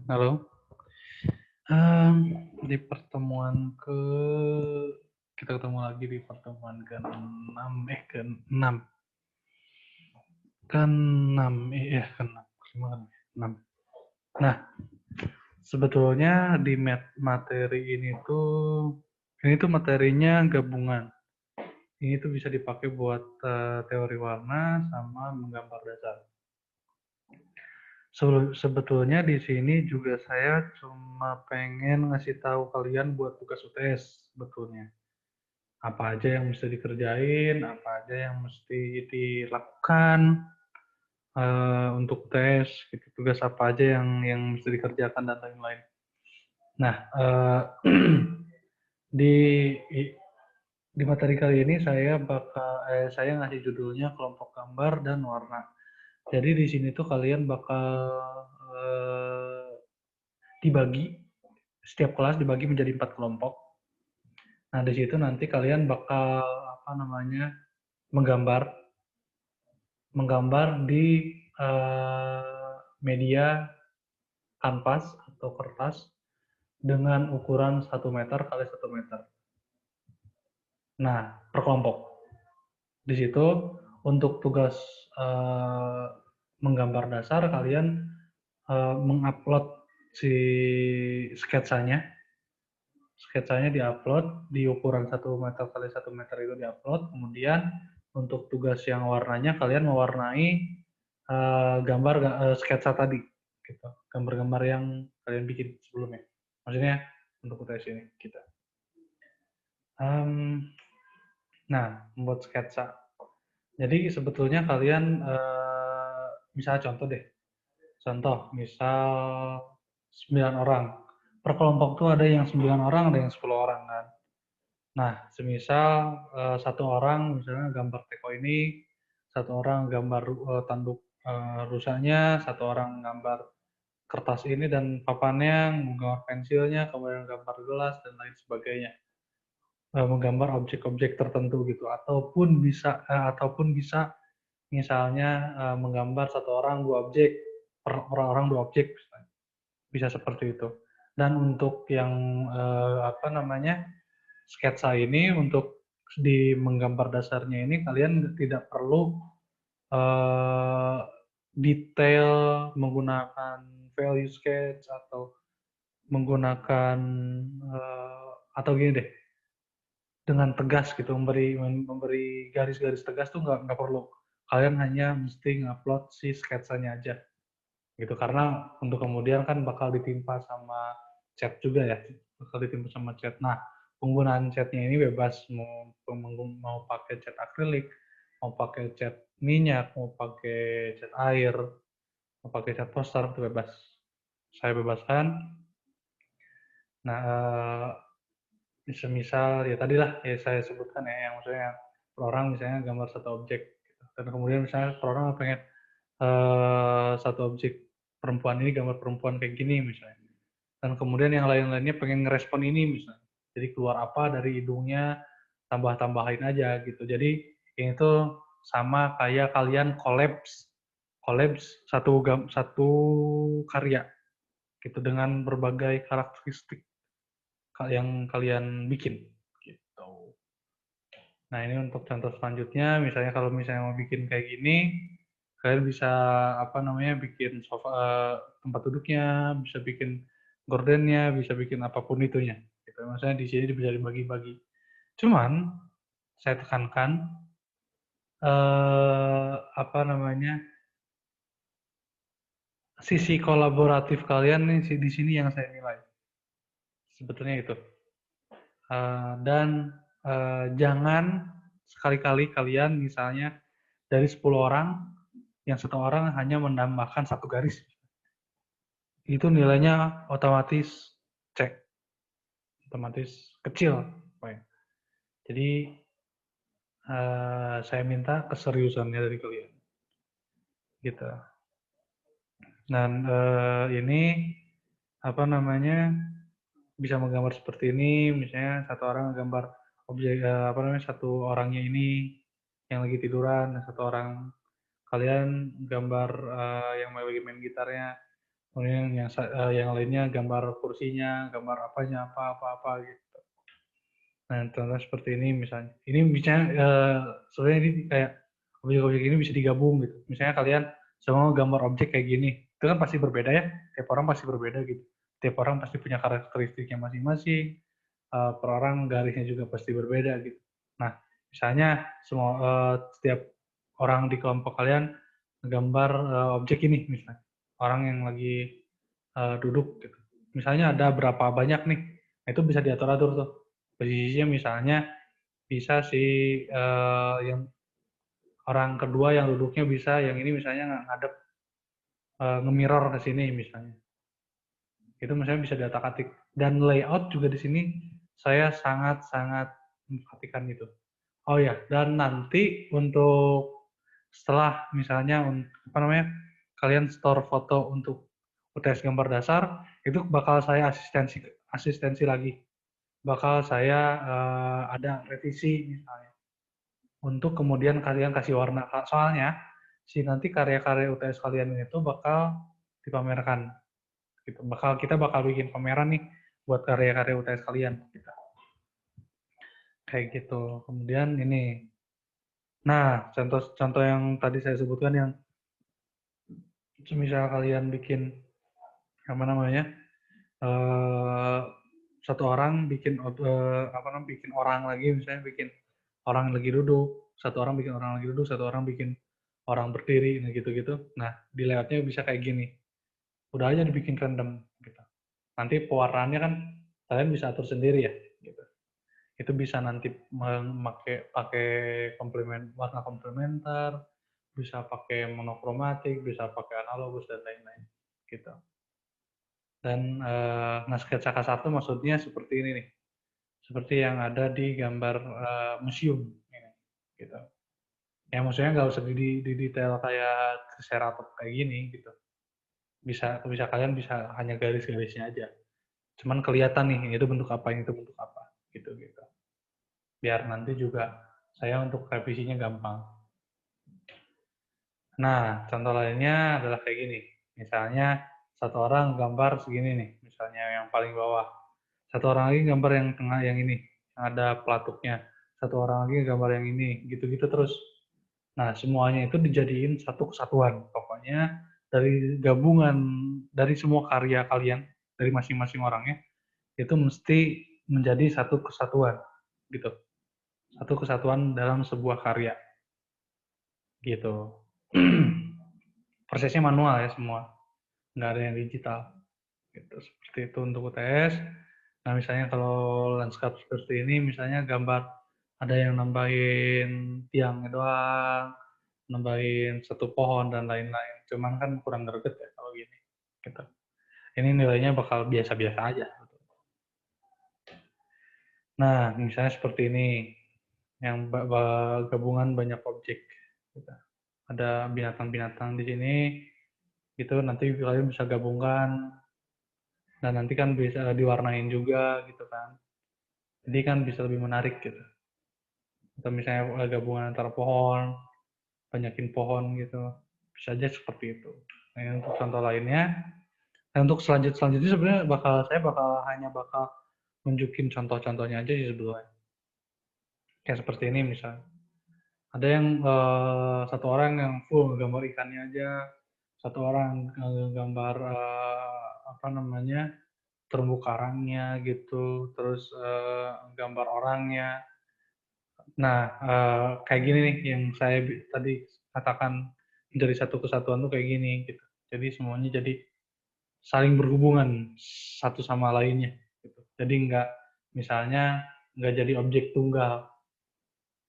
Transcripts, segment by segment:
Halo. Di pertemuan kita ketemu lagi di pertemuan ke-6, ke-6, ke-6, ya ke-6, ke-5 kan, 6. Nah, sebetulnya di materi ini tuh materinya gabungan. Ini tuh bisa dipakai buat teori warna sama menggambar dasar. Sebetulnya di sini juga saya cuma pengen ngasih tahu kalian buat tugas UTS sebetulnya. Apa aja yang mesti dikerjain, apa aja yang mesti dilakukan untuk UTS, gitu. Tugas apa aja yang mesti dikerjakan dan lain-lain. Nah, di di materi kali ini saya ngasih judulnya kelompok gambar dan warna. Jadi di sini tuh kalian bakal eh, dibagi, setiap kelas dibagi menjadi 4 kelompok. Nah, di situ nanti kalian bakal apa namanya menggambar menggambar di media kanvas atau kertas dengan ukuran 1 meter kali 1 meter. Nah, per kelompok. Di situ untuk tugas eh, menggambar dasar kalian mengupload si sketsanya. Sketsanya diupload di ukuran 1 meter kali 1 meter itu diupload. Kemudian untuk tugas yang warnanya kalian mewarnai gambar sketsa tadi, gitu. Gambar-gambar yang kalian bikin sebelumnya. Maksudnya untuk UTS ini kita. Nah, membuat sketsa. Jadi sebetulnya kalian misalnya contoh deh. Contoh, misal 9 orang. Per kelompok tuh ada yang 9 orang, ada yang 10 orang kan. Nah, semisal satu orang misalnya gambar teko ini, satu orang gambar tanduk rusanya, satu orang gambar kertas ini dan papannya, menggambar pensilnya, kemudian gambar gelas dan lain sebagainya. Menggambar objek-objek tertentu gitu, ataupun bisa misalnya menggambar satu orang dua objek, per orang dua objek, bisa seperti itu. Dan untuk yang apa namanya sketsa ini, untuk di menggambar dasarnya ini kalian tidak perlu eh, detail menggunakan value sketch atau menggunakan atau gini deh, dengan tegas gitu, memberi garis-garis tegas tuh nggak perlu. Kalian hanya mesti ngupload si sketsanya aja gitu, karena untuk kemudian kan bakal ditimpa sama cat juga ya, bakal ditimpa sama cat. Nah, penggunaan catnya ini bebas, mau pakai cat akrilik, mau pakai cat minyak, mau pakai cat air, mau pakai cat poster, itu bebas, saya bebaskan. Nah, semisal ya tadi lah ya saya sebutkan ya, yang maksudnya per orang misalnya gambar satu objek gitu. Dan kemudian misalnya per orang pengen satu objek perempuan ini, gambar perempuan kayak gini misalnya, dan kemudian yang lain-lainnya pengen ngerespon ini misalnya, jadi keluar apa dari hidungnya, tambah-tambahin aja gitu. Jadi ini tuh sama kayak kalian collapse satu karya gitu dengan berbagai karakteristik yang kalian bikin gitu. Nah, ini untuk contoh selanjutnya, misalnya kalau misalnya mau bikin kayak gini, kalian bisa apa namanya bikin sofa, tempat duduknya, bisa bikin gordennya, bisa bikin apapun itunya. Gitu. Maksudnya di sini bisa dibagi-bagi. Cuman saya tekankan apa namanya sisi kolaboratif kalian nih di sini yang saya nilai. Sebetulnya itu. Dan jangan sekali-kali kalian misalnya dari 10 orang, yang satu orang hanya menambahkan satu garis. Itu nilainya otomatis cek, otomatis kecil. Jadi saya minta keseriusannya dari kalian. Gitu. Dan ini apa namanya bisa menggambar seperti ini, misalnya satu orang gambar objek apa namanya satu orangnya ini yang lagi tiduran, dan satu orang kalian gambar yang lagi main gitarnya, Kemudian yang lainnya gambar kursinya, gambar apanya, apa gitu. Nah, contoh seperti ini misalnya. Ini misalnya sebenarnya ini kayak objek-objek ini bisa digabung gitu. Misalnya kalian semua gambar objek kayak gini, itu kan pasti berbeda ya. Tiap orang pasti berbeda gitu. Tiap orang pasti punya karakteristiknya masing-masing. Per orang garisnya juga pasti berbeda gitu. Nah, misalnya setiap orang di kelompok kalian gambar objek ini misalnya. Orang yang lagi duduk gitu. Misalnya ada berapa banyak nih. Nah, itu bisa diatur-atur tuh. Posisinya misalnya bisa si yang orang kedua yang duduknya bisa yang ini misalnya ngadep nge-mirror ke sini misalnya. Itu misalnya bisa diatak-atik. Dan layout juga di sini saya sangat-sangat memperhatikan itu. Oh ya, dan nanti untuk setelah misalnya apa namanya kalian store foto untuk UTS gambar dasar itu bakal saya asistensi lagi. Bakal saya ada revisi misalnya untuk kemudian kalian kasih warna. Soalnya si nanti karya-karya UTS kalian itu bakal dipamerkan gitu. Kita bakal bikin pameran nih buat karya-karya UTS kalian gitu. Kayak gitu. Kemudian ini. Nah, contoh-contoh yang tadi saya sebutkan yang misal kalian bikin apa namanya? eh satu orang bikin apa namanya? Bikin orang lagi misalnya bikin orang lagi duduk, satu orang bikin orang lagi duduk, satu orang bikin orang berdiri, nah gitu-gitu. Nah, di layoutnya bisa kayak gini. Udah aja dibikin random gitu. Nanti pewarnaannya kan kalian bisa atur sendiri ya gitu. Itu bisa nanti memakai pakai warna komplementer, bisa pakai monokromatik, bisa pakai analogus dan lain-lain gitu. Dan nah sketsa kasar itu maksudnya seperti ini nih, seperti yang ada di gambar museum ini, gitu. Ya maksudnya nggak usah di detail kayak Triceratops kayak gini gitu. Bisa kalian bisa hanya garis-garisnya aja. Cuman kelihatan nih ini itu bentuk apa, ini itu bentuk apa, gitu gitu. Biar nanti juga saya untuk revisinya gampang. Nah, contoh lainnya adalah kayak gini. Misalnya satu orang gambar segini nih, misalnya yang paling bawah. Satu orang lagi gambar yang tengah yang ini, yang ada pelatuknya. Satu orang lagi gambar yang ini, gitu-gitu terus. Nah, semuanya itu dijadiin satu kesatuan. Pokoknya dari gabungan dari semua karya kalian, dari masing-masing orangnya, itu mesti menjadi satu kesatuan, gitu. Satu kesatuan dalam sebuah karya, gitu. Prosesnya manual ya semua, nggak ada yang digital. Gitu. Seperti itu untuk UTS. Nah, misalnya kalau landscape seperti ini, misalnya gambar ada yang nambahin tiangnya doang, nambahin satu pohon dan lain-lain. Cuman kan kurang greget ya kalau gini. Gitu. Ini nilainya bakal biasa-biasa aja. Nah, misalnya seperti ini, yang gabungan banyak objek. Gitu. Ada binatang-binatang di sini, itu nanti kalian bisa gabungkan, dan nanti kan bisa diwarnain juga gitu kan. Jadi kan bisa lebih menarik gitu. Atau misalnya gabungan antara pohon, banyakin pohon gitu. Bisa aja seperti itu. Nah, untuk contoh lainnya, nah untuk selanjutnya sebenarnya saya bakal nunjukin contoh-contohnya aja sih sebetulnya. Kayak seperti ini misalnya. Ada yang satu orang yang full gambar ikannya aja, satu orang gambar apa namanya terumbu karangnya gitu, terus gambar orangnya. Nah, kayak gini nih yang saya tadi katakan menjadi satu kesatuan tuh kayak gini gitu. Jadi semuanya jadi saling berhubungan satu sama lainnya gitu. Jadi misalnya nggak jadi objek tunggal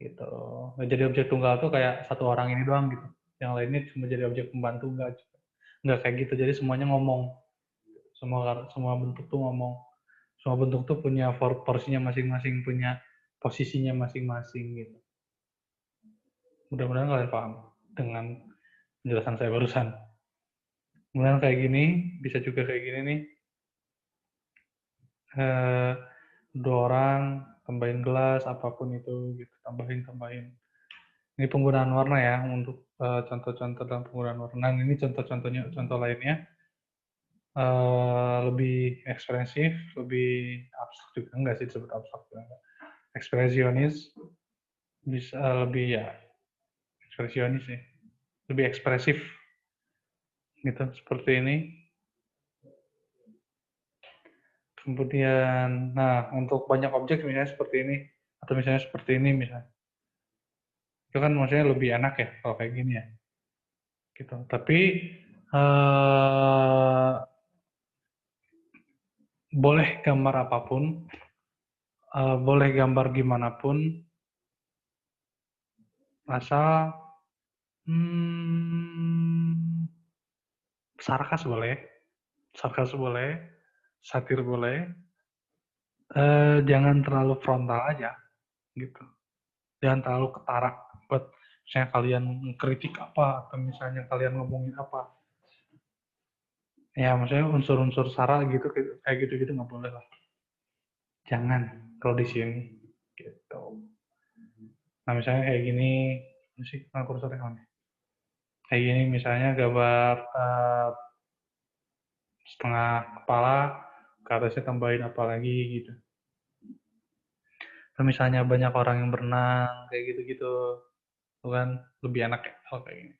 gitu. Nggak jadi objek tunggal tuh kayak satu orang ini doang gitu. Yang lainnya cuma jadi objek pembantu nggak kayak gitu. Jadi semuanya ngomong. Semua semua bentuk tuh ngomong. Semua bentuk tuh punya porsinya masing-masing, punya posisinya masing-masing gitu. Mudah-mudahan kalian paham dengan penjelasan saya barusan. Kemudian kayak gini, bisa juga kayak gini nih. Eh, dua orang, tambahin gelas, apapun itu, gitu. Tambahin. Ini penggunaan warna ya, untuk contoh-contoh dalam penggunaan warna. Nah, ini contoh-contohnya, contoh lainnya. lebih ekspresif, lebih abstrak juga enggak sih disebut abstrak juga enggak. Ekspresionis, bisa lebih ya ekspresionis sih, lebih ekspresif gitu seperti ini. Kemudian, nah untuk banyak objek misalnya seperti ini atau misalnya seperti ini misalnya, itu kan maksudnya lebih enak ya kalau kayak gini ya, gitu. Tapi eh, boleh gambar apapun, boleh gambar gimana pun, asal hmm, sarkas boleh, satir boleh, jangan terlalu frontal aja gitu. Jangan terlalu ketara buat misalnya kalian kritik apa atau misalnya kalian ngomongin apa. Ya maksudnya unsur-unsur sara gitu kayak gitu-gitu nggak boleh lah. Jangan kalau di sini gitu. Nah misalnya kayak gini, ini sih kursornya mana? Kayak gini misalnya gambar setengah kepala, ke atasnya tambahin apa lagi gitu. Atau misalnya banyak orang yang berenang kayak gitu-gitu, tuh kan lebih enak ya kalau kayak gini.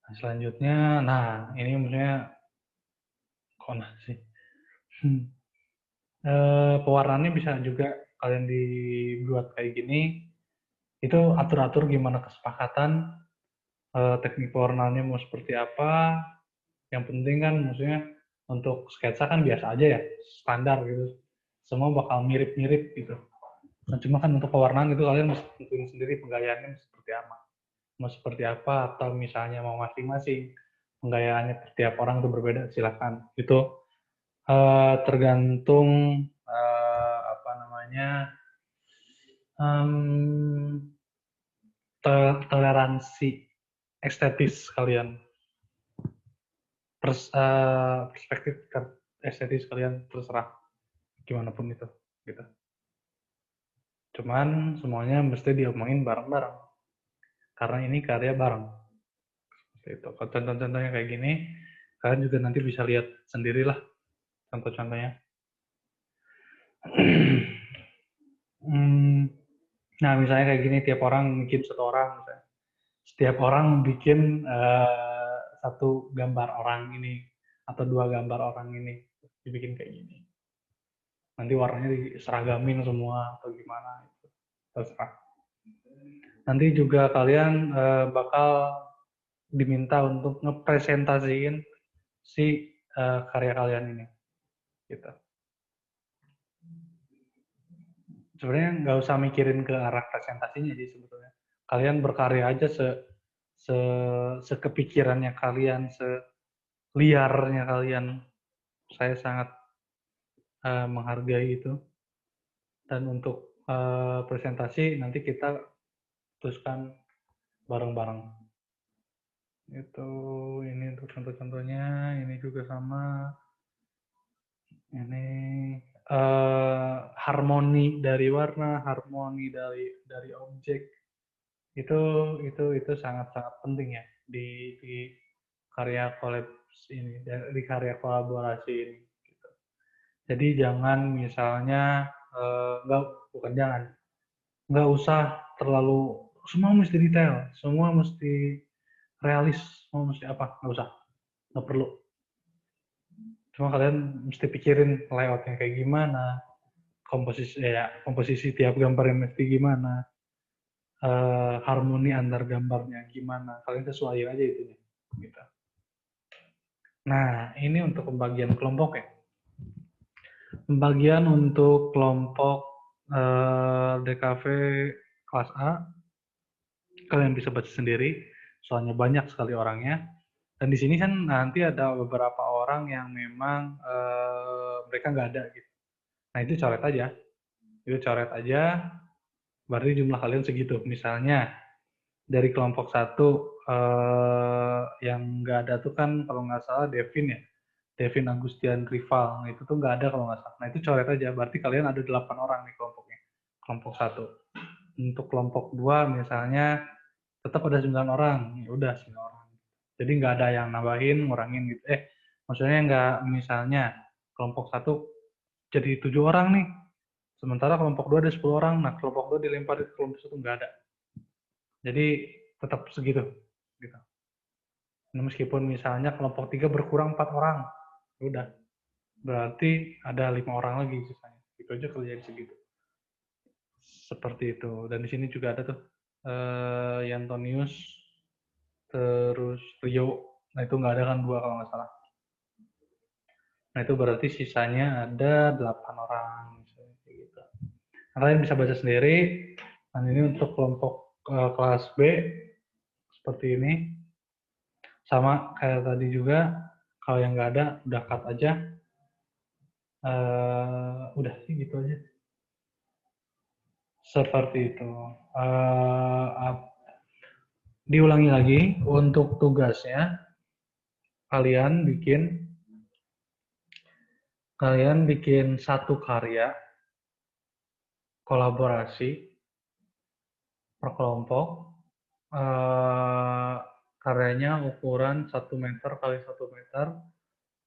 Nah, selanjutnya, nah ini maksudnya kok nah sih. Pewarnaannya bisa juga kalian dibuat kayak gini. Itu atur-atur gimana kesepakatan, teknik pewarnaannya mau seperti apa. Yang penting kan maksudnya untuk sketsa kan biasa aja ya, standar gitu. Semua bakal mirip-mirip gitu. Nah, cuma kan untuk pewarnaan itu kalian mesti tentuin sendiri penggayaannya seperti apa. Mau seperti apa atau misalnya mau masing-masing penggayaannya setiap orang itu berbeda, silakan. Itu tergantung apa namanya um, toleransi estetis kalian, perspektif estetis kalian terserah gimana pun itu gitu. Cuman semuanya mesti diomongin bareng-bareng karena ini karya bareng. Itu contoh-contohnya kayak gini, kalian juga nanti bisa lihat sendirilah contoh-contohnya. Nah misalnya kayak gini, tiap orang bikin satu orang misalnya. Setiap orang bikin satu gambar orang ini atau dua gambar orang ini dibikin kayak gini. Nanti warnanya diseragamin semua atau gimana itu terserah. Nanti juga kalian bakal diminta untuk ngepresentasiin si karya kalian ini gitu. Sebenarnya nggak usah mikirin ke arah presentasinya sih sebetulnya. Kalian berkarya aja se sekepikirannya kalian, seliarnya kalian. Saya sangat menghargai itu. Dan untuk presentasi nanti kita putuskan bareng-bareng. Itu ini untuk contoh-contohnya, ini juga sama. Ini harmoni dari warna, harmoni dari objek itu sangat-sangat penting ya di karya kolaborasi ini, di karya kolaborasi ini. Gitu. Jadi jangan misalnya nggak bukan jangan nggak usah terlalu semua mesti detail, semua mesti realis, semua mesti apa nggak usah, nggak perlu. Cuma kalian mesti pikirin layoutnya kayak gimana, komposisi tiap gambarnya mesti gimana, harmoni antar gambarnya gimana, kalian sesuaiin aja itunya gitu. Nah ini untuk pembagian kelompok ya. Pembagian untuk kelompok DKV kelas A kalian bisa baca sendiri soalnya banyak sekali orangnya. Dan di sini kan nanti ada beberapa orang yang memang mereka nggak ada gitu. Nah itu coret aja, berarti jumlah kalian segitu. Misalnya dari kelompok satu yang nggak ada tuh kan kalau nggak salah Devin ya, Devin Agustian Rival. Nah itu tuh nggak ada kalau nggak salah. Nah itu coret aja, berarti kalian ada 8 orang nih kelompoknya. Kelompok satu. Untuk kelompok dua misalnya tetap ada 9 orang, ya udah 9 orang. Jadi nggak ada yang nambahin, ngurangin gitu. Maksudnya nggak misalnya kelompok 1 jadi 7 orang nih, sementara kelompok 2 ada 10 orang, nah kelompok 2 dilempar ke kelompok 1 nggak ada. Jadi tetap segitu. Gitu. Nah, meskipun misalnya kelompok 3 berkurang 4 orang, udah. Berarti ada 5 orang lagi sisanya. Itu aja kerjanya segitu. Seperti itu. Dan di sini juga ada tuh Yantonius, terus Rio. Nah itu nggak ada kan 2 kalau nggak salah. Nah itu berarti sisanya ada 8 orang. Misalnya, gitu. Nah, kalian bisa baca sendiri. Nah ini untuk kelompok kelas B seperti ini. Sama kayak tadi juga. Kalau yang nggak ada, udah cut aja. Udah sih gitu aja. Seperti itu. Diulangi lagi untuk tugasnya, kalian bikin satu karya kolaborasi per kelompok. Karyanya ukuran 1 meter kali 1 meter,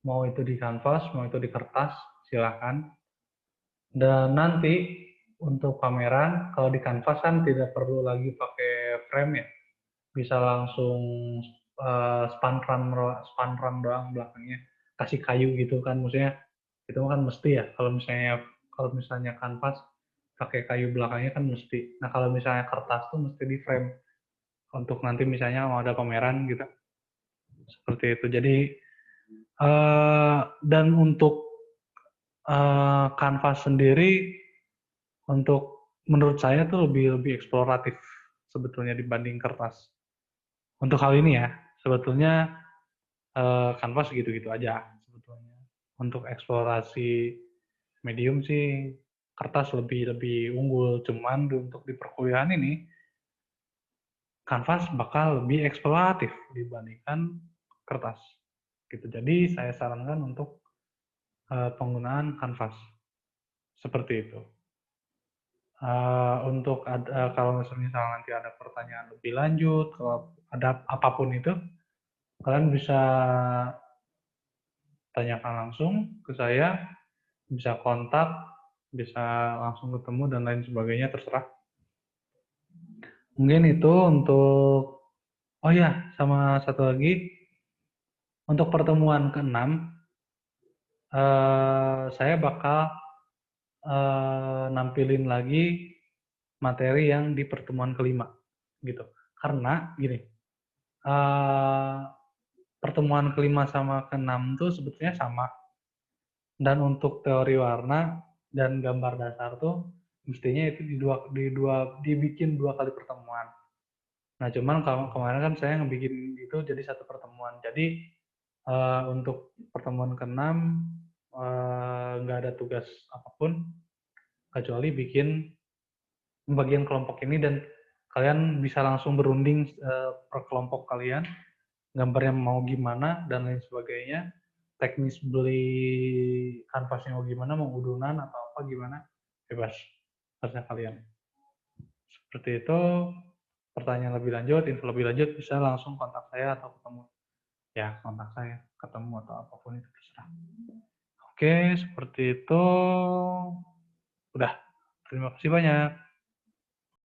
mau itu di kanvas, mau itu di kertas, silahkan. Dan nanti untuk pameran, kalau di kanvas kan tidak perlu lagi pakai frame ya, bisa langsung spanran doang belakangnya, kasih kayu gitu kan, maksudnya itu kan mesti ya, kalau misalnya kanvas pakai kayu belakangnya kan mesti. Nah kalau misalnya kertas tuh mesti di frame untuk nanti misalnya mau ada pameran gitu, seperti itu. Jadi dan untuk kanvas sendiri, untuk menurut saya tuh lebih eksploratif sebetulnya dibanding kertas. Untuk hal ini ya, sebetulnya kanvas gitu-gitu aja sebetulnya. Untuk eksplorasi medium sih kertas lebih lebih unggul, cuman untuk di perkuliahan ini kanvas bakal lebih eksploratif dibandingkan kertas. Gitu. Jadi saya sarankan untuk penggunaan kanvas seperti itu. Untuk kalau misalnya nanti ada pertanyaan lebih lanjut, kalau ada apapun itu, kalian bisa tanyakan langsung ke saya, bisa kontak, bisa langsung ketemu dan lain sebagainya, terserah. Mungkin itu untuk, oh ya, sama satu lagi, untuk pertemuan ke-6, saya bakal nampilin lagi materi yang di pertemuan ke-5, gitu. Karena gini, pertemuan ke-5 sama ke-6 tuh sebetulnya sama. Dan untuk teori warna dan gambar dasar tuh mestinya itu dibikin 2 kali pertemuan. Nah, cuman kalau kemarin kan saya ngebikin itu jadi 1 pertemuan. Jadi untuk pertemuan ke-6 nggak ada tugas apapun kecuali bikin pembagian kelompok ini, dan kalian bisa langsung berunding per kelompok kalian, gambarnya mau gimana dan lain sebagainya, teknis beli kanvasnya mau gimana, mau udunan atau apa gimana, bebas, terserah kalian. Seperti itu. Pertanyaan lebih lanjut, info lebih lanjut bisa langsung kontak saya atau ketemu. Ya, kontak saya, ketemu atau apapun itu terserah. Oke, seperti itu. Udah. Terima kasih banyak.